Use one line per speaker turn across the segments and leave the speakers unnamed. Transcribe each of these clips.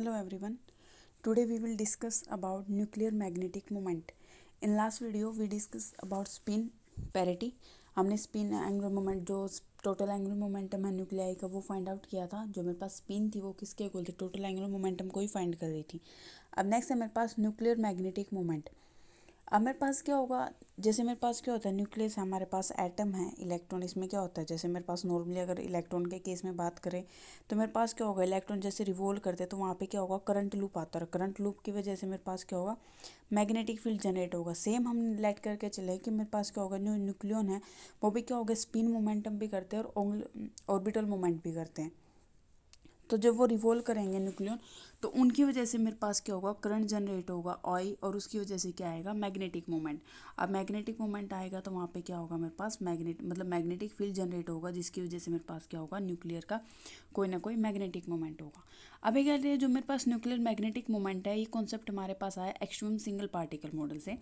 Hello everyone. Today we will discuss about nuclear magnetic moment. In last video we discussed about spin parity. हमने spin angular moment जो total angular momentum है nuclei का वो find out किया था। जो मेरे पास स्पिन थी वो किसके इक्वल थी, टोटल एंगुलर मोमेंटम को ही फाइंड कर रही थी। अब नेक्स्ट है मेरे पास न्यूक्लियर मैग्नेटिक मोमेंट। अब मेरे पास क्या होगा, जैसे मेरे पास क्या होता है न्यूक्लियस है, हमारे पास एटम है, इलेक्ट्रॉन, इसमें क्या होता है जैसे मेरे पास नॉर्मली अगर इलेक्ट्रॉन के केस में बात करें तो मेरे पास क्या होगा, इलेक्ट्रॉन जैसे रिवॉल्व करते हैं तो वहाँ पे क्या होगा, करंट लूप आता है। करंट लूप की वजह से मेरे पास क्या होगा, मैग्नेटिक फील्ड जनरेट होगा। सेम हम लेट करके चले कि मेरे पास क्या होगा, न्यूक्लियन है वो भी क्या होगा, स्पिन मोमेंटम भी करते हैं और ऑर्बिटल मोमेंट भी करते हैं। तो जब वो रिवॉल्व करेंगे न्यूक्लियन तो उनकी वजह से मेरे पास क्या होगा, करंट जनरेट होगा आई, और उसकी वजह से क्या आएगा, मैग्नेटिक मोमेंट। अब मैग्नेटिक मोमेंट आएगा तो वहाँ पे क्या होगा, मेरे पास मैग्नेटिक फील्ड जनरेट होगा, जिसकी वजह से मेरे पास क्या होगा, न्यूक्लियर का कोई ना कोई मैग्नेटिक मोमेंट होगा। अब ये कहते हैं जो मेरे पास न्यूक्लियर मैग्नेटिक मोमेंट है, ये कॉन्सेप्ट हमारे पास आया एक्सट्रीम सिंगल पार्टिकल मॉडल से,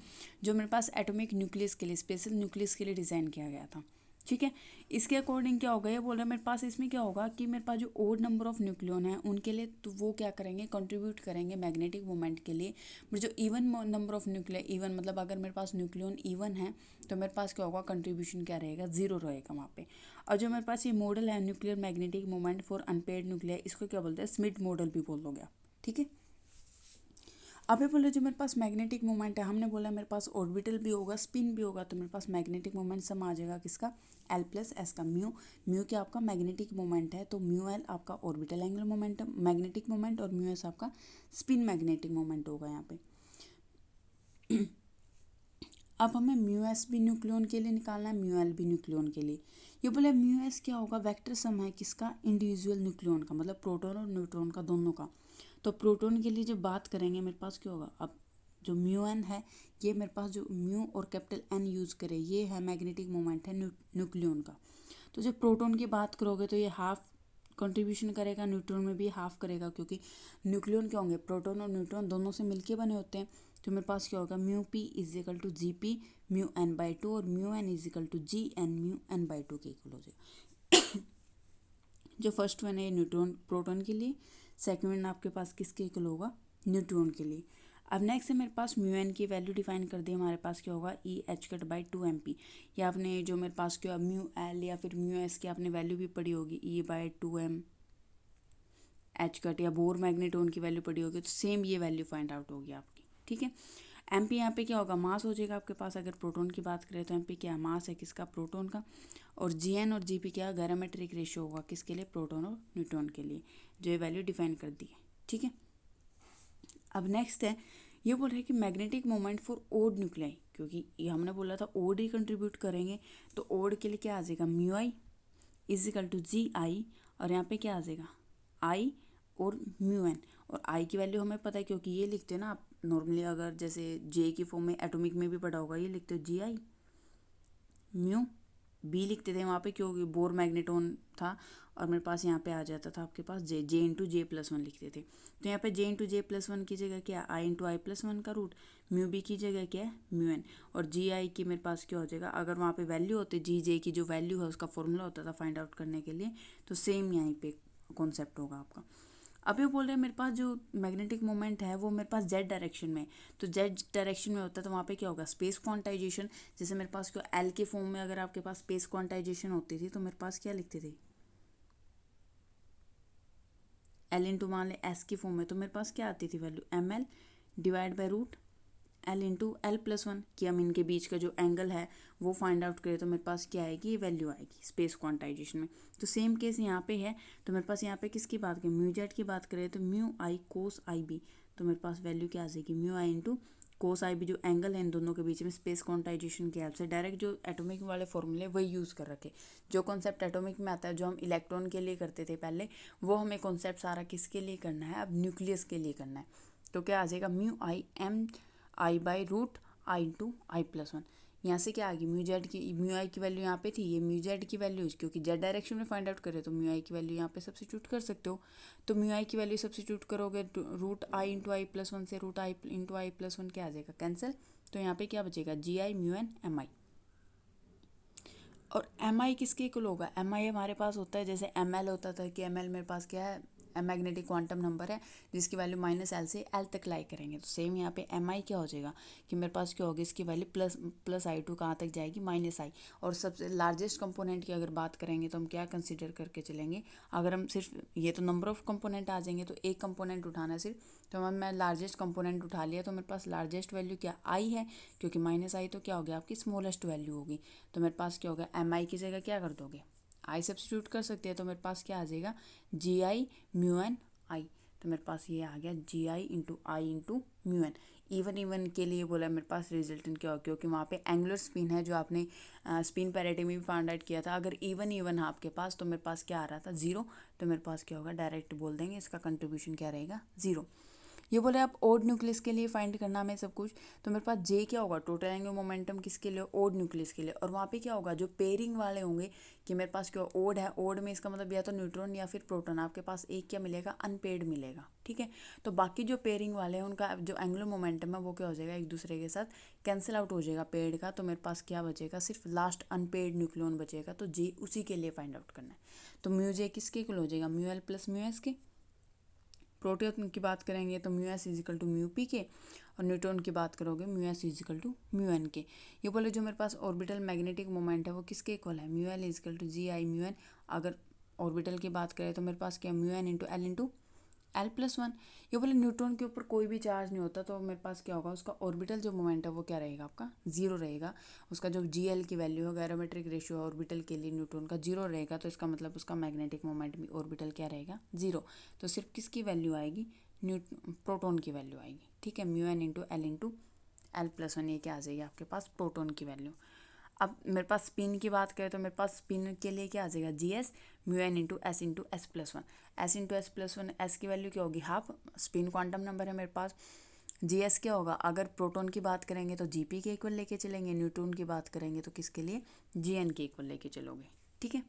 जो मेरे पास एटॉमिक न्यूक्लियस के लिए, स्पेशल न्यूक्लियस के लिए डिज़ाइन किया गया था। ठीक है, इसके अकॉर्डिंग क्या होगा, ये बोल रहे हैं मेरे पास इसमें क्या होगा कि मेरे पास जो ओड नंबर ऑफ न्यूक्लियन है उनके लिए तो वो क्या करेंगे, कंट्रीब्यूट करेंगे मैग्नेटिक मोमेंट के लिए। बट जो even number of nuclear, even मतलब अगर मेरे पास न्यूक्लियन इवन है तो मेरे पास क्या होगा, कंट्रीब्यूशन क्या रहेगा, जीरो रहेगा वहाँ पे। और जो मेरे पास ये मॉडल है nuclear magnetic moment for unpaired nuclear, इसको क्या बोलते हैं, स्मिथ मॉडल भी बोल दोगे आप। ठीक है, अभी बोले जो मेरे पास मैग्नेटिक मोमेंट है, हमने बोला मेरे पास ऑर्बिटल भी होगा, स्पिन भी होगा, तो मेरे पास मैग्नेटिक मोमेंट सम आ जाएगा किसका, एल प्लस एस का। म्यू क्या आपका मैग्नेटिक मोमेंट है, तो म्यू एल आपका orbital angular momentum magnetic moment, और म्यू एस आपका स्पिन मैग्नेटिक मोमेंट होगा यहाँ पे। अब हमें म्यू एस भी न्यूक्लियन के लिए निकालना है, म्यू एल भी न्यूक्लियन के लिए। ये बोले म्यू एस क्या होगा, वेक्टर सम है किसका, इंडिविजुअल न्यूक्लियन का, मतलब प्रोटॉन और न्यूट्रॉन का, दोनों का। तो प्रोटॉन के लिए जब बात करेंगे मेरे पास क्या होगा, अब जो म्यू एन है, ये मेरे पास जो म्यू और कैपिटल एन यूज़ करे, ये है मैग्नेटिक मोमेंट है न्यूक्लियन का। तो जब प्रोटॉन की बात करोगे तो ये हाफ कंट्रीब्यूशन करेगा, न्यूट्रॉन में भी हाफ करेगा, क्योंकि न्यूक्लियन क्या होंगे, प्रोटॉन और न्यूट्रॉन दोनों से मिलके बने होते हैं। तो मेरे पास क्या होगा, mu P is equal to G P mu N by two, और mu N is equal to G N mu N by two के इक्वल हो जाएगा। जो फर्स्ट वन है न्यूट्रॉन प्रोटॉन के लिए, सेकंड वन आपके पास किसके इक्वल होगा, न्यूट्रॉन के लिए। अब नेक्स्ट है मेरे पास म्यू एन की वैल्यू डिफाइन कर दी, हमारे पास क्या होगा, e h cut by two m p. या आपने जो मेरे पास क्या म्यू एल या फिर म्यू एस की आपने वैल्यू भी पढ़ी होगी, E by two M H cut, या बोर मैग्नेटोन की वैल्यू पढ़ी होगी, तो सेम ये वैल्यू फाइंड आउट होगी आपकी। ठीक है, एम पी यहाँ पे क्या होगा, मास हो जाएगा आपके पास। अगर प्रोटॉन की बात करें तो एम पी क्या मास है किसका, प्रोटॉन का। और जी एन और जी पी क्या गैरामेट्रिक रेशियो होगा किसके लिए, प्रोटॉन और न्यूट्रॉन के लिए, जो ये वैल्यू डिफाइन कर दी है। ठीक है, अब नेक्स्ट है, ये बोल रहे हैं कि magnetic moment for odd nuclei, क्योंकि ये हमने बोला था ओड ही कंट्रीब्यूट करेंगे, तो ओड के लिए क्या आ जाएगा, mu I is equal to ji I, और यहाँ पे क्या आ जाएगा, आई और म्यू एन। और आई की वैल्यू हमें पता है, क्योंकि ये लिखते हैं ना आप नॉर्मली, अगर जैसे जे की फॉर्म में एटॉमिक में भी पढ़ा होगा, ये लिखते हो जी आई, म्यू बी लिखते थे वहाँ पे, क्योंकि बोर मैग्नेटोन था, और मेरे पास यहाँ पे आ जाता था आपके पास जे इंटू जे प्लस वन लिखते थे। तो यहाँ पे जे इंटू जे प्लस वन की जगह क्या, आई इंटू आई प्लस वन का रूट, म्यू बी की जगह क्या है, म्यू एन, और जी आई की मेरे पास क्या हो जाएगा, अगर वहाँ पे वैल्यू होती जी जे की जो वैल्यू है उसका फॉर्मूला होता था फाइंड आउट करने के लिए, तो सेम यहाँ पे कॉन्सेप्ट होगा आपका। अभी बोल रहे हैं मेरे पास जो मैग्नेटिक मोमेंट है वो मेरे पास जेड डायरेक्शन में, तो जेड डायरेक्शन में होता है, तो वहाँ पे क्या होगा, स्पेस क्वांटाइजेशन। जैसे मेरे पास क्या एल के फॉर्म में अगर आपके पास स्पेस क्वांटाइजेशन होती थी तो मेरे पास क्या लिखते थे, एल इंटू मान ले एस की फॉर्म में, तो मेरे पास क्या आती थी value, m l divide by root l into L plus one, कि हम इनके बीच का जो एंगल है वो फाइंड आउट करें, तो मेरे पास क्या आएगी, ये वैल्यू आएगी स्पेस क्वांटाइजेशन में। तो सेम केस यहाँ पे है, तो मेरे पास यहाँ पे किसकी बात करें, म्यू जेड की बात करें तो म्यू आई कोस आई बी, तो मेरे पास वैल्यू क्या आ जाएगी, म्यू आई इंटू कोस आई बी, जो एंगल है इन दोनों के बीच में स्पेस क्वांटाइजेशन की हेल्प से डायरेक्ट जो एटॉमिक वाले फॉर्मूले वही यूज़ कर रखे। जो कॉन्सेप्ट एटॉमिक में आता है, जो हम इलेक्ट्रॉन के लिए करते थे पहले, वो हमें कॉन्सेप्ट सारा किसके लिए करना है, अब न्यूक्लियस के लिए करना है। तो क्या आ जाएगा, mu I m I by root I into I plus one. यहाँ से क्या आ गई, म्यू जेड की, म्यू आई की वैल्यू यहाँ पे थी, ये म्यू जेड की वैल्यू, क्योंकि जेड डायरेक्शन में फाइंड आउट करें तो म्यू आई की वैल्यू यहाँ पे सब्स्टिट्यूट कर सकते हो। तो म्यू आई की वैल्यू सब्स्टिट्यूट करोगे root I into I plus one से, root I into I plus one क्या आ जाएगा, कैंसिल। तो यहाँ पे क्या बचेगा, G I mu N M I. और एम आई किसके इक्वल होगा, एम आई हमारे पास होता है जैसे एम एल होता था, कि एम एल मेरे पास क्या है, मैग्नेटिक क्वांटम नंबर है जिसकी वैल्यू -L से L तक लाई करेंगे। तो सेम यहाँ पे Mi क्या हो जाएगा कि मेरे पास क्या होगी, इसकी वैल्यू प्लस I2 कहाँ तक जाएगी, -I। और सबसे लार्जेस्ट कंपोनेंट की अगर बात करेंगे तो हम क्या कंसिडर करके चलेंगे, अगर हम सिर्फ ये तो नंबर ऑफ कंपोनेंट आ जाएंगे, तो एक कंपोनेंट उठाना है सिर्फ, तो मैं लार्जेस्ट कंपोनेंट उठा लिया, तो मेरे पास लार्जेस्ट वैल्यू क्या I है, क्योंकि -I तो क्या हो गया आपकी स्मॉलेस्ट वैल्यू होगी। तो मेरे पास क्या होगा, Mi की जगह क्या कर दोगे, I सब्स्टिट्यूट कर सकते हैं, तो मेरे पास क्या आ जाएगा GI μn I। तो मेरे पास ये आ गया GI into I into μn। Even के लिए बोला मेरे पास रिजल्टेंट क्या हो, क्योंकि वहाँ पे एंगुलर स्पिन है जो आपने स्पिन पैरिटी में भी फाइंड आउट किया था। अगर इवन आपके पास, तो मेरे पास क्या आ रहा था 0। तो मेरे पास क्या होगा, डायरेक्ट बोल देंगे इसका कंट्रीब्यूशन क्या रहेगा 0। ये बोले आप ओड न्यूक्लियस के लिए फाइंड करना हमें सब कुछ, तो मेरे पास जे क्या होगा, टोटल एंगुलर मोमेंटम किसके लिए, ओड न्यूक्लियस के लिए। और वहाँ पे क्या होगा, जो पेयरिंग वाले होंगे कि मेरे पास क्या ओड है, ओड में इसका मतलब या तो न्यूट्रॉन या फिर प्रोटॉन, आपके पास एक क्या मिलेगा, अनपेड मिलेगा, ठीक है। तो बाकी जो पेयरिंग वाले हैं उनका जो एंगुलर मोमेंटम है वो क्या हो जाएगा, एक दूसरे के साथ कैंसिल आउट हो जाएगा पेड का। तो मेरे पास क्या बचेगा, सिर्फ लास्ट अनपेड न्यूक्लियन बचेगा, तो जे उसी के लिए फाइंड आउट करना है। तो म्यू जे किसके इक्वल हो जाएगा, mu l plus mu s के। प्रोटॉन की बात करेंगे तो mu s is equal to mu p के, और न्यूट्रॉन की बात करोगे mu s is equal to mu n के। ये बोले जो मेरे पास ऑर्बिटल मैग्नेटिक मोमेंट है वो किसके इक्वल है, mu l is equal to ji I mu n. अगर ऑर्बिटल की बात करें तो मेरे पास क्या mu n into L plus one. ये बोले न्यूट्रॉन के ऊपर कोई भी चार्ज नहीं होता, तो मेरे पास क्या होगा, उसका ऑर्बिटल जो मोमेंट है वो क्या रहेगा, आपका 0 रहेगा। उसका जो जी एल की वैल्यू है, गैरोमेट्रिक रेशियो ऑर्बिटल के लिए न्यूट्रॉन का 0 रहेगा, तो इसका मतलब उसका मैग्नेटिक मोमेंट भी ऑर्बिटल क्या रहेगा 0। तो सिर्फ किसकी वैल्यू आएगी, प्रोटॉन की वैल्यू आएगी, ठीक है। Mu n into L plus one, ये क्या आ जाएगी आपके पास प्रोटॉन की वैल्यू। अब मेरे पास स्पिन की बात करें तो मेरे पास स्पिन के लिए क्या आ जाएगा, g s mu n into s plus one. S into s plus one, s की वैल्यू क्या होगी, हाफ, स्पिन क्वांटम नंबर है मेरे पास। जी एस क्या होगा, अगर प्रोटॉन की बात करेंगे तो जी पी के इक्वल लेके चलेंगे, न्यूट्रॉन की बात करेंगे तो किसके लिए, जी एन के इक्वल लेके चलोगे, ठीक है।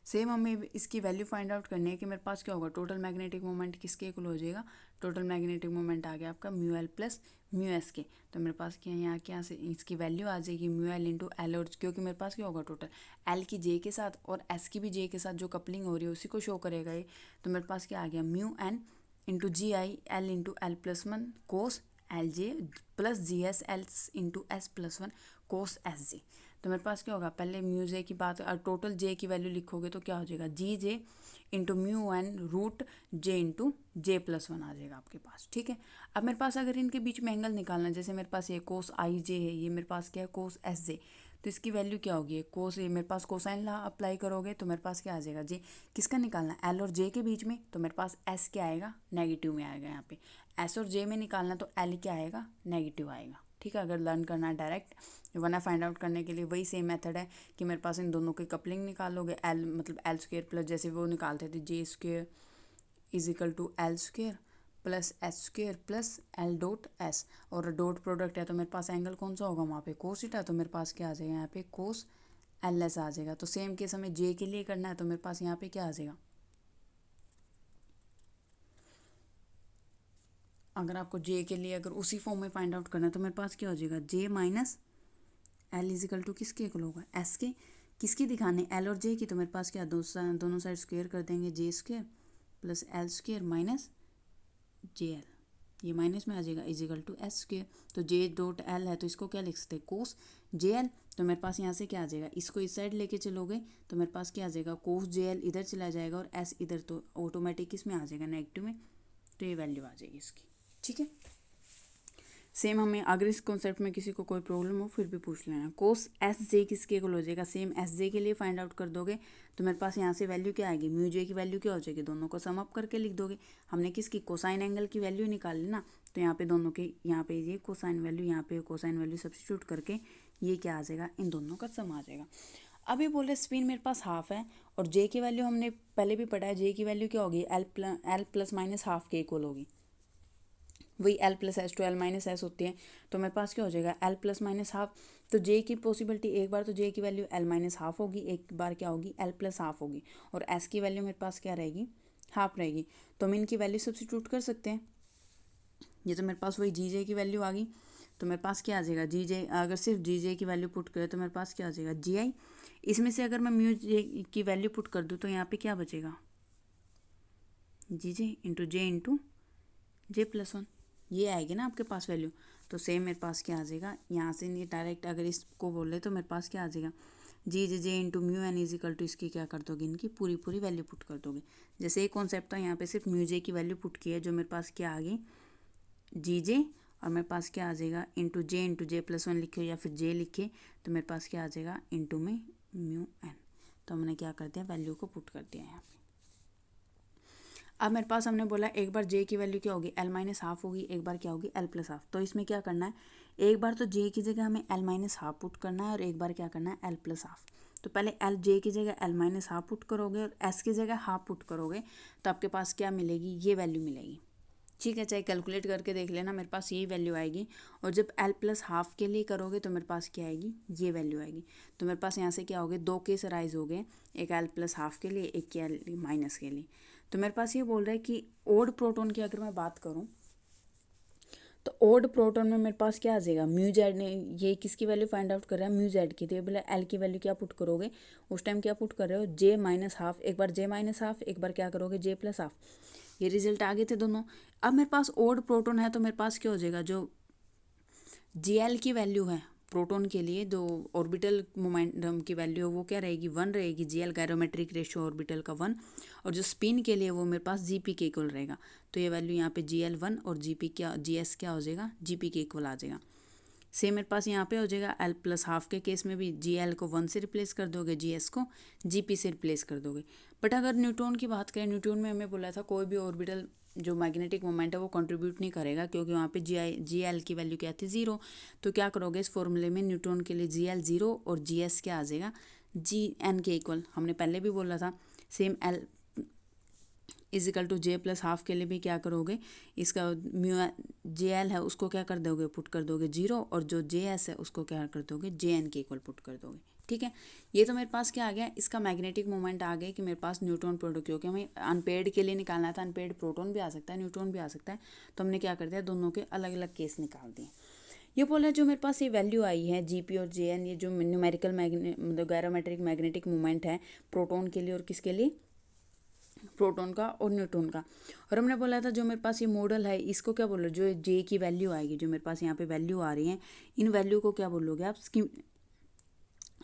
सेम हमें इसकी वैल्यू फाइंड आउट करनी है कि मेरे पास क्या होगा, टोटल मैग्नेटिक मोमेंट किसके इक्वल हो जाएगा, टोटल मैग्नेटिक मोमेंट आ गया आपका mu l plus mu s के। तो मेरे पास क्या यहाँ क्या से इसकी वैल्यू आ जाएगी म्यू एल इंटू एल, और क्योंकि मेरे पास क्या होगा टोटल एल की जे के साथ और एस की भी जे के साथ जो कपलिंग हो रही है उसी को शो करेगा ये। तो मेरे पास क्या आ गया mu n into g I l into L plus one cos l j plus g s l into s plus one cos s j. तो मेरे पास क्या होगा, पहले म्यू जे की बात, टोटल जे की वैल्यू लिखोगे तो क्या हो जाएगा, G J into mu N root J into जे प्लस वन आ जाएगा आपके पास, ठीक है। अब मेरे पास अगर इनके बीच में एंगल निकालना है, जैसे मेरे पास ये कोस आई जे है, ये मेरे पास क्या है कोस एस जे, तो इसकी वैल्यू क्या होगी, कोस ये मेरे पास कोसाइन ला अप्लाई करोगे तो मेरे पास क्या आ जाएगा, जे किसका निकालना है, एल और जे के बीच में, तो मेरे पास एस क्या आएगा, नेगेटिव में आएगा। यहाँ पे एस और जे में निकालना तो एल क्या आएगा, नेगेटिव आएगा, ठीक है। अगर लर्न करना है डायरेक्ट, वरना फाइंड आउट करने के लिए वही सेम मेथड है कि मेरे पास इन दोनों की कपलिंग निकालोगे, एल मतलब एल स्क्वेयर प्लस जैसे वो निकालते थे J square is equal to L square plus S square plus L dot S, और डॉट प्रोडक्ट है तो मेरे पास एंगल कौन सा होगा वहाँ पे कोस थीटा, तो मेरे पास क्या आ जाएगा यहाँ पे कोस एल एस आ जाएगा। तो सेम केस हमें जे के लिए करना है, तो मेरे पास यहाँ पे क्या आ जाएगा, अगर आपको जे के लिए अगर उसी फॉर्म में फाइंड आउट करना है तो मेरे पास क्या हो जाएगा, जे माइनस एल इजिकल टू किसके इक्वल होगा, एस के। किसकी दिखाने, एल और जे की, तो मेरे पास क्या दोनों साइड स्क्वेयर कर देंगे, J square plus L square minus J L, ये माइनस में आ जाएगा इजिकल टू एस स्क्वेयर। तो जे डॉट एल है तो इसको क्या लिख सकते हैं, कोस जे एल। तो मेरे पास यहाँ से क्या आ जाएगा, इसको इस साइड लेके चलोगे तो मेरे पास क्या आ जाएगा, कोस जे एल इधर चला जाएगा और एस इधर, तो ऑटोमेटिक इसमें आ जाएगा नेगेटिव में, तो ये वैल्यू आ जाएगी इसकी, ठीक है। सेम हमें अगर इस कॉन्सेप्ट में किसी को कोई प्रॉब्लम हो फिर भी पूछ लेना। कोस एस जे किसके इक्वल हो जाएगा, सेम एस जे के लिए फाइंड आउट कर दोगे तो मेरे पास यहाँ से वैल्यू क्या आएगी, म्यू जे की वैल्यू क्या हो जाएगी, दोनों को सम अप करके लिख दोगे। हमने किसकी कोसाइन एंगल की वैल्यू निकाली ना, तो यहाँ पे दोनों के यहाँ पे ये कोसाइन वैल्यू, यहाँ पे कोसाइन वैल्यू सब्स्टिट्यूट करके ये क्या आ जाएगा, इन दोनों का सम आ जाएगा। अब ये बोल रहे स्पिन मेरे पास हाफ है और जे की वैल्यू हमने पहले भी पढ़ा है, जे की वैल्यू क्या होगी, एल प्लस माइनस हाफ के इक्वल होगी, वही l plus s to l minus s होती है। तो मेरे पास क्या हो जाएगा, एल प्लस माइनस हाफ। तो जे की पॉसिबिलिटी, एक बार तो जे की वैल्यू एल माइनस हाफ होगी, एक बार क्या होगी एल प्लस हाफ होगी, और एस की वैल्यू मेरे पास क्या रहेगी, हाफ रहेगी। तो हम इनकी वैल्यू सब्स्टिट्यूट कर सकते हैं। ये तो मेरे पास वही जी जे की वैल्यू आ गई, तो मेरे पास क्या आ जाएगा, जी जे अगर सिर्फ जी जे की वैल्यू पुट करें तो मेरे पास क्या आ जाएगा, जी आई। इसमें से अगर मैं म्यू जे की वैल्यू पुट कर दूँ तो यहाँ पे क्या बचेगा, जी जे इंटू जे प्लस वन, ये आएगी ना आपके पास वैल्यू। तो सेम मेरे पास क्या आ जाएगा, यहाँ से नहीं डायरेक्ट अगर इसको बोल रहे तो मेरे पास क्या आ जाएगा, G J into mu N is equal to इसकी क्या कर दोगे, इनकी पूरी पूरी वैल्यू पुट कर दोगे। जैसे एक कॉन्सेप्ट था, यहाँ पे सिर्फ म्यू जे की वैल्यू पुट की है, जो मेरे पास क्या आ गई जी जे, और मेरे पास क्या आ जाएगा इंटू जे प्लस वन लिखे या फिर जे लिखे तो मेरे पास क्या आ जाएगा इंटू में म्यू एन। तो हमने क्या कर दिया, वैल्यू को पुट कर दिया यहाँ पे। अब मेरे पास हमने बोला एक बार जे की वैल्यू क्या होगी, एल माइनस हाफ होगी, एक बार क्या होगी एल प्लस हाफ। तो इसमें क्या करना है, एक बार तो जे की जगह हमें एल माइनस हाफ पुट करना है और एक बार क्या करना है एल प्लस हाफ। तो पहले एल जे की जगह एल माइनस हाफ पुट करोगे और एस की जगह हाफ पुट करोगे तो आपके पास क्या मिलेगी, ये वैल्यू मिलेगी। ठीक है, चाहे कैलकुलेट करके देख लेना, मेरे पास यही वैल्यू आएगी। और जब एल प्लस हाफ के लिए करोगे तो मेरे पास क्या आएगी, ये वैल्यू आएगी। तो मेरे पास यहाँ से क्या हो गए, दो केस राइज हो गए, एक एल प्लस हाफ के लिए, एक एल माइनस के लिए। तो मेरे पास ये बोल रहा है कि ओड प्रोटॉन की अगर मैं बात करूँ तो ओड प्रोटॉन में मेरे पास क्या आ जाएगा, म्यू जेड ने, ये किसकी वैल्यू फाइंड आउट कर रहा है, म्यू जेड की। तो ये बोला एल की वैल्यू क्या पुट करोगे, उस टाइम क्या पुट कर रहे हो, जे माइनस हाफ, एक बार जे माइनस हाफ, एक बार क्या करोगे जे प्लस हाफ। ये रिजल्ट आ गए थे दोनों। अब मेरे पास ओड प्रोटॉन है तो मेरे पास क्या हो जाएगा, जो जी की वैल्यू है प्रोटॉन के लिए, जो ऑर्बिटल मोमेंटम की वैल्यू है वो क्या रहेगी, वन रहेगी, जीएल गायरोमेट्रिक रेशियो ऑर्बिटल का वन। और जो स्पिन के लिए वो मेरे पास जीपी के इक्वल रहेगा। तो ये वैल्यू यहाँ पे जीएल वन और जीपी क्या, जीएस क्या हो जाएगा, जीपी के इक्वल आ जाएगा। सेम मेरे पास यहाँ पे हो जाएगा एल प्लस हाफ के केस में भी जी एल को वन से रिप्लेस कर दोगे, जी एस को जी पी से रिप्लेस कर दोगे। बट अगर न्यूट्रॉन की बात करें, न्यूट्रॉन में हमें बोला था कोई भी ऑर्बिटल जो मैग्नेटिक मोमेंट है वो कंट्रीब्यूट नहीं करेगा, क्योंकि वहाँ पे जी एल की वैल्यू क्या थी, जीरो। तो क्या करोगे इस फॉर्मूले में, न्यूट्रॉन के लिए जी एल जीरो और जी एस क्या आ जाएगा, जी एन के इक्वल। हमने पहले भी बोला था same l is equal to j plus half के लिए भी क्या करोगे, इसका म्यू जे एल है उसको क्या कर दोगे, पुट कर दोगे जीरो, और जो जे एस है उसको क्या कर दोगे, जे एन के इक्वल पुट कर दोगे। ठीक है, ये तो मेरे पास क्या आ गया, इसका मैग्नेटिक मोमेंट आ गया कि मेरे पास न्यूट्रॉन प्रोटॉन, क्योंकि हमें अनपेड के लिए निकालना था, अनपेड प्रोटॉन भी आ सकता है, न्यूट्रॉन भी आ सकता है। तो हमने क्या कर दिया, दोनों के अलग अलग केस निकाल दिए। ये बोला जो मेरे पास ये वैल्यू आई है जीपी और जे एन, ये जो न्यूमेरिकल मतलब गैरोमेट्रिक मैग्नेटिक मोमेंट है प्रोटॉन के लिए और किसके लिए, प्रोटॉन का और न्यूट्रॉन का। और हमने बोला था जो मेरे पास ये मॉडल है इसको क्या बोलो, जो जे की वैल्यू आएगी, जो मेरे पास यहाँ पे वैल्यू आ रही है, इन वैल्यू को क्या बोलोगे आप,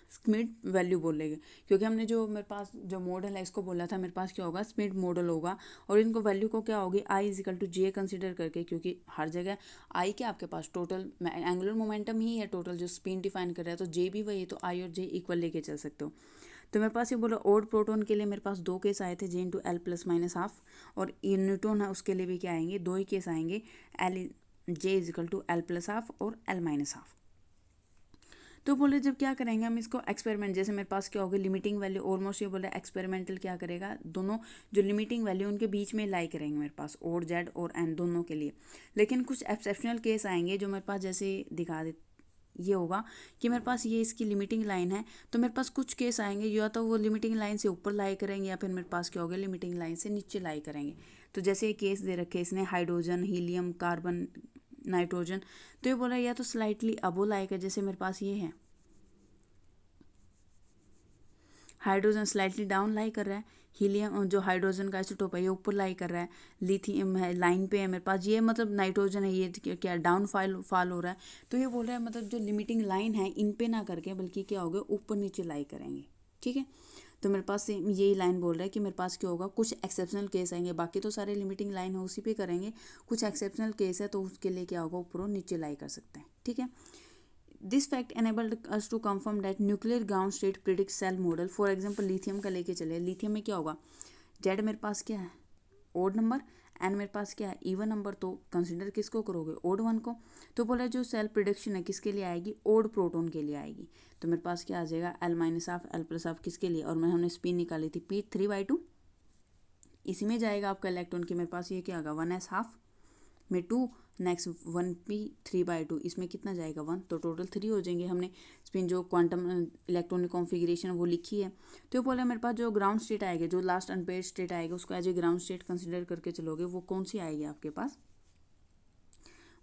स्मिड वैल्यू बोलेंगे। क्योंकि हमने जो मेरे पास जो मॉडल है इसको बोला था, मेरे पास क्या होगा, स्मिड मॉडल होगा। और इनको वैल्यू को क्या होगी, I is equal to J consider करके, क्योंकि हर जगह आई क्या आपके पास टोटल एंगुलर मोमेंटम ही है, टोटल जो स्पिन डिफाइन कर रहा है, तो जे भी वही है, तो आई और जे इक्वल लेके चल सकते हो। तो मेरे पास ये बोलो ओड प्रोटॉन के लिए मेरे पास दो केस आए थे, J into L plus minus half. और ये न्यूट्रॉन है उसके लिए भी क्या आएंगे, दो ही केस आएंगे, l j is equal to l plus half और एल माइनस हाफ। तो बोले जब क्या करेंगे हम इसको एक्सपेरिमेंट, जैसे मेरे पास क्या होगी लिमिटिंग वैल्यू, ऑलमोस्ट ये बोला एक्सपेरिमेंटल क्या करेगा, दोनों जो लिमिटिंग वैल्यू उनके बीच में लाई करेंगे मेरे पास, और जेड और एन दोनों के लिए। लेकिन कुछ एक्सेप्शनल केस आएंगे जो मेरे पास जैसे दिखा दे, ये होगा कि मेरे पास ये इसकी लिमिटिंग लाइन है, तो मेरे पास कुछ केस आएंगे या तो वो लिमिटिंग लाइन से ऊपर लाई करेंगे या फिर मेरे पास क्या होगा लिमिटिंग लाइन से नीचे लाई करेंगे। तो जैसे ये केस दे रखे इसने हाइड्रोजन, हीलियम, कार्बन, नाइट्रोजन, तो ये बोला या तो स्लाइटली अबो लाई कर, जैसे मेरे पास ये है हाइड्रोजन स्लाइटली डाउन लाई कर रहा है, हीलियम जो हाइड्रोजन का आइसोटोप है ये ऊपर लाई कर रहा है, लिथियम है लाइन पे है मेरे पास, ये मतलब नाइट्रोजन है ये क्या डाउन फॉल हो रहा है। तो ये बोल रहा है मतलब जो लिमिटिंग लाइन है इन पे ना करके बल्कि क्या होगा ऊपर नीचे लाई करेंगे। ठीक है, तो मेरे पास यही लाइन बोल रहा है कि मेरे पास क्या होगा, कुछ एक्सेप्शनल केस आएंगे, बाकी तो सारे लिमिटिंग लाइन है उसी पे करेंगे, कुछ एक्सेप्शनल केस है तो उसके लिए क्या होगा ऊपर और नीचे लाई कर सकते हैं। ठीक है, this fact enabled us to confirm that nuclear ground state predicts cell model। For example lithium का लेके चले, लिथियम में क्या होगा, जेड मेरे पास क्या है ओड नंबर, एन मेरे पास क्या है इवन नंबर, तो कंसिडर किसको करोगे ओड वन को। तो बोला जो सेल प्रिडिक्शन है किसके लिए आएगी, ओड प्रोटॉन के लिए आएगी। तो मेरे पास क्या आ जाएगा L minus half L plus half किसके लिए, और मैं हमने स्पिन निकाली थी पी 3/2, इसी में जाएगा आपका इलेक्ट्रॉन की, मेरे पास ये क्या होगा 1s हाफ में 2, नेक्स्ट 1p 3/2, इसमें कितना जाएगा 1, तो टोटल 3 हो जाएंगे। हमने स्पिन जो क्वांटम इलेक्ट्रॉनिक कॉन्फ़िगरेशन वो लिखी है। तो ये बोला मेरे पास जो ग्राउंड स्टेट आएगा, जो लास्ट अनपेयर्ड स्टेट आएगा उसको as a ground state consider करके चलोगे, वो कौन सी आएगी आपके पास,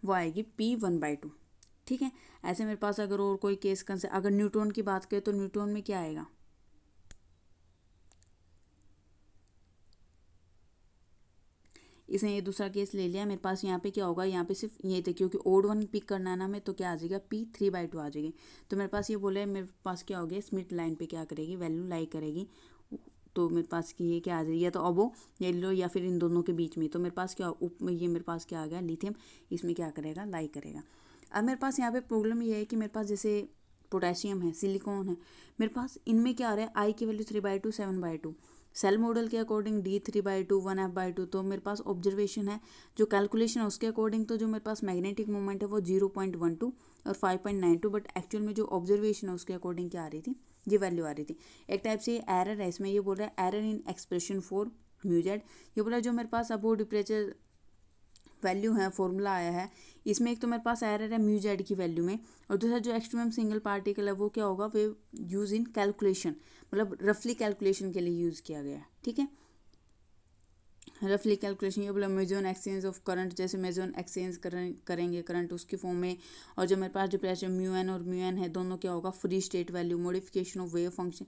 वो आएगी p1/2। ठीक है, ऐसे मेरे पास अगर और कोई केस अगर न्यूट्रॉन की बात करें तो न्यूट्रॉन में क्या आएगा, इसने ये दूसरा केस ले लिया। मेरे पास यहाँ पे क्या होगा, यहाँ पे सिर्फ ये थे क्योंकि ओड वन पिक करना है ना हमें, तो क्या आ जाएगा P 3/2 आ जाएगी। तो मेरे पास ये बोले है, मेरे पास क्या हो गया, स्मिथ लाइन पे क्या करेगी, वैल्यू लाई करेगी। तो मेरे पास की ये क्या आ जाएगी, या तो अबो ये लो या फिर इन दोनों के बीच में। तो मेरे पास क्या ये मेरे पास क्या आ गया, लिथियम, इसमें क्या करेगा, लाई करेगा। अब मेरे पास यहाँ पे प्रॉब्लम ये है कि मेरे पास जैसे पोटेशियम है, सिलिकॉन है, मेरे पास इनमें क्या आ रहा है, आई की वैल्यू 3/2 7/2, सेल मॉडल के अकॉर्डिंग D 3/2 1F/2। तो मेरे पास ऑब्जर्वेशन है, जो कैलकुलेशन है उसके अकॉर्डिंग तो जो मेरे पास मैग्नेटिक मोमेंट है वो 0.12 और 5.92, बट एक्चुअल में जो ऑब्जर्वेशन है उसके अकॉर्डिंग क्या आ रही थी, ये वैल्यू आ रही थी। एक टाइप से एरर है इसमें, ये बोल रहा है एरर इन एक्सप्रेशन फॉर म्यूजेड। ये बोला जो मेरे पास अबो टेम्परेचर वैल्यू है, फॉर्मूला आया है, इसमें एक तो मेरे पास एरर है म्यू जेड की वैल्यू में, और दूसरा जो एक्सट्रीम सिंगल पार्टिकल है वो क्या होगा, वे यूज़ इन कैलकुलेशन, मतलब रफली कैलकुलेशन के लिए यूज़ किया गया है। ठीक है, रफली कैलकुलेशन, ये बोला मेजोन एक्सचेंज ऑफ करंट, जैसे मेजोन एक्सचेंज करेंगे करंट उसकी फॉर्म में। और जो मेरे पास जो प्रेशर म्यू एन और म्यू एन है, दोनों क्या होगा, free state value, modification of wave function.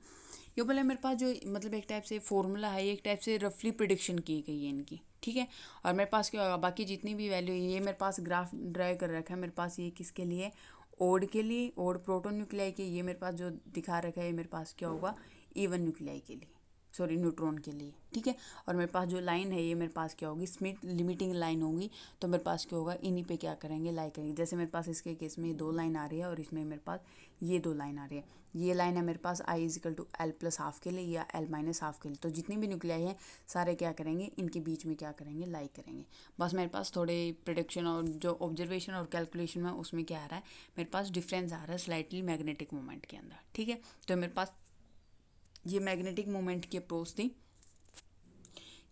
ये बोला मेरे पास जो मतलब एक टाइप से फॉर्मूला है, एक टाइप से रफली प्रिडिक्शन की गई है इनकी। ठीक है, और मेरे पास क्या होगा, बाकी जितनी भी वैल्यू, ये मेरे पास ग्राफ ड्राइव कर रखा है मेरे पास, ये किसके लिए, ओड के लिए, ओड प्रोटोन न्यूक्लियाई के। ये मेरे पास जो दिखा रखा है, ये मेरे पास क्या होगा, इवन न्यूक्लियाई के लिए, सॉरी न्यूट्रॉन के लिए। ठीक है, और मेरे पास जो लाइन है ये मेरे पास क्या होगी, स्मिथ लिमिटिंग लाइन होगी। तो मेरे पास क्या होगा, इन्हीं पे क्या करेंगे, लाई करेंगे। जैसे मेरे पास इसके केस में 2 लाइन आ रही है और इसमें मेरे पास ये 2 लाइन आ रही है। ये लाइन है मेरे पास I = L+½ के लिए या L-½ के लिए। तो जितनी भी न्यूक्लियाई है सारे क्या करेंगे, इनके बीच में क्या करेंगे, लाई करेंगे। बस मेरे पास थोड़े प्रिडिक्शन और जो ऑब्जर्वेशन और कैलकुलेशन में उसमें क्या आ रहा है, मेरे पास डिफरेंस आ रहा है स्लाइटली मैग्नेटिक मोमेंट के अंदर। ठीक है, तो मेरे पास ये मैग्नेटिक मोमेंट की अप्रोच थी।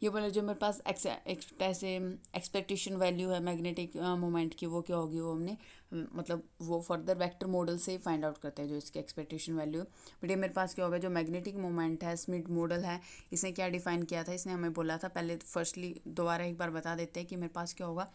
ये बोला जो मेरे पास ऐसे एक्सपेक्टेशन वैल्यू है मैग्नेटिक मोमेंट की, वो क्या होगी, वो हमने मतलब वो फर्दर वेक्टर मॉडल से फाइंड आउट करते हैं जो इसकी एक्सपेक्टेशन वैल्यू है। बट ये मेरे पास क्या होगा, जो मैग्नेटिक मोमेंट है, स्मिथ मॉडल है, इसने क्या डिफाइन किया था, इसने हमें बोला था पहले, फर्स्टली दोबारा एक बार बता देते हैं कि मेरे पास क्या होगा,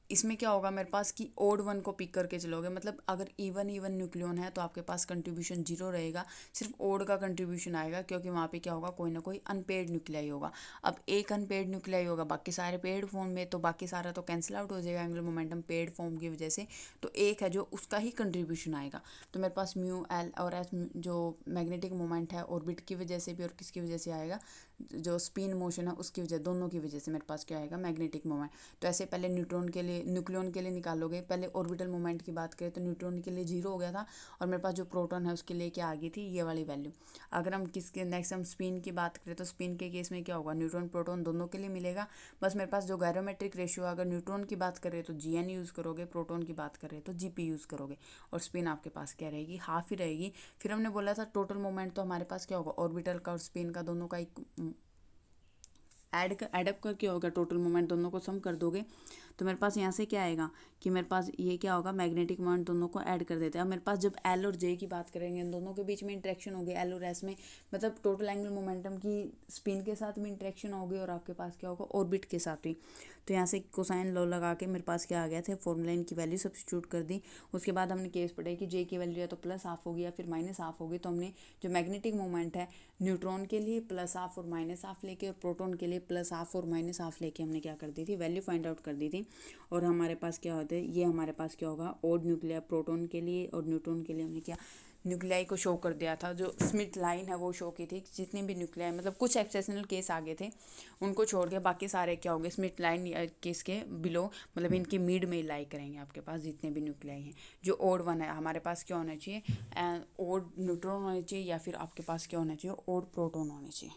इसमें क्या होगा मेरे पास कि ओड वन को पिक करके चलोगे, मतलब अगर इवन न्यूक्लियन है तो आपके पास कंट्रीब्यूशन 0 रहेगा, सिर्फ ओड का कंट्रीब्यूशन आएगा, क्योंकि वहाँ पे क्या होगा, कोई ना कोई अनपेड न्यूक्लियाई होगा। अब एक अनपेड न्यूक्लियाई होगा, बाकी सारे पेड फॉर्म में, तो बाकी सारा तो कैंसिल आउट हो जाएगा एंगुलर मोमेंटम पेड फॉर्म की वजह से। तो एक है जो उसका ही कंट्रीब्यूशन आएगा। तो मेरे पास म्यू एल और एस जो मैग्नेटिक मोमेंट है ऑर्बिट की वजह से भी और किसकी वजह से आएगा, जो स्पिन मोशन है उसकी वजह, दोनों की वजह से मेरे पास क्या आएगा, मैग्नेटिक मोमेंट। तो ऐसे पहले न्यूट्रॉन के लिए, न्यूक्लियन के लिए निकालोगे, पहले ऑर्बिटल मोमेंट की बात करें तो न्यूट्रॉन के लिए 0 हो गया था, और मेरे पास जो प्रोटॉन है उसके लिए क्या आ गई थी, ये वाली वैल्यू। अगर हम किसके नेक्स्ट हम स्पिन की बात करें तो स्पिन के केस में क्या होगा, न्यूट्रॉन प्रोटॉन दोनों के लिए मिलेगा। बस मेरे पास जो गायरोमेट्रिक रेशियो, अगर न्यूट्रॉन की बात करें तो GN यूज़ करोगे, प्रोटॉन की बात करें तो GP यूज़ करोगे, और स्पिन आपके पास क्या रहेगी, हाफ ही रहेगी। फिर हमने बोला था टोटल मोमेंट, तो हमारे पास क्या होगा, ऑर्बिटल का और स्पिन का दोनों का एक एडअप करके होगा, टोटल मोमेंट दोनों को सम कर दोगे तो मेरे पास यहाँ से क्या आएगा कि मेरे पास ये क्या होगा, मैग्नेटिक मोमेंट दोनों को ऐड कर देते हैं। अब मेरे पास जब L और J की बात करेंगे, इन दोनों के बीच में इंटरेक्शन होगी, L और S में, मतलब टोटल एंगुलर मोमेंटम की स्पिन के साथ भी इंटरेक्शन होगी और आपके पास क्या होगा, ऑर्बिट के साथ भी। तो यहाँ से कोसाइन लॉ लगा के मेरे पास क्या आ गया था, फॉर्मूला इनकी वैल्यू सब्स्टिट्यूट कर दी। उसके बाद हमने केस पढ़ा कि J की वैल्यू या तो +½ होगी या फिर -½ होगी। तो हमने जो मैग्नेटिक मोमेंट है न्यूट्रॉन के लिए +½ और -½ लेके, और प्रोटॉन के लिए +½ और -½ लेके हमने क्या कर दी थी, वैल्यू फाइंड आउट कर दी थी। और हमारे पास क्या होता है, ये हमारे पास क्या होगा, ओड न्यूक्लियर प्रोटॉन के लिए, और न्यूट्रॉन के लिए हमने क्या न्यूक्लियाई को शो कर दिया था, जो स्मिथ लाइन है वो शो की थी। जितने भी न्यूक्लियाई, मतलब कुछ एक्सेप्शनल केस आगे थे उनको छोड़ के बाकी सारे क्या होंगे, स्मिथ लाइन केस के बिलो, मतलब इनके मिड में लाई करेंगे आपके पास जितने भी न्यूक्लियाई हैं। जो ओड वन है हमारे पास क्या होना चाहिए, ओड न्यूट्रॉन होना चाहिए, या फिर आपके पास क्या होना चाहिए, ओड प्रोटॉन होने चाहिए।